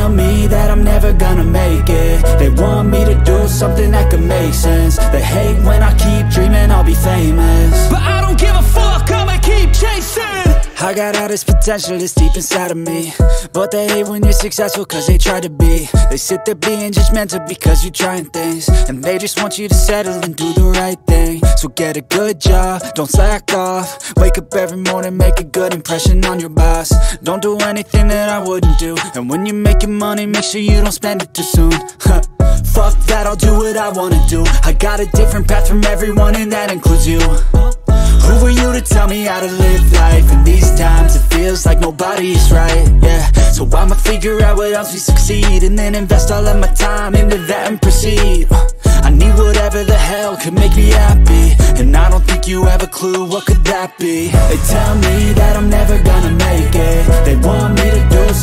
tell me that I'm never gonna make it. They want me to do something that could make sense. They hate when I keep dreaming I'll be famous, but I don't give a fuck, I'ma keep chasing. I got all this potential that's deep inside of me, but they hate when you're successful cause they try to be. They sit there being judgmental because you're trying things, and they just want you to settle and do the right thing. So get a good job, don't slack off. Wake up every morning, make a good impression on your boss. Don't do anything that I wouldn't do, and when you're making money, make sure you don't spend it too soon. Fuck that, I'll do what I wanna do. I got a different path from everyone, and that includes you. Who are you to tell me how to live life? In these times it feels like nobody is right, yeah. So I'ma figure out what else we succeed, and then invest all of my time into that and proceed. I need whatever the hell could make me happy, and I don't think you have a clue what could that be. They tell me that I'm never gonna make it. They want me to do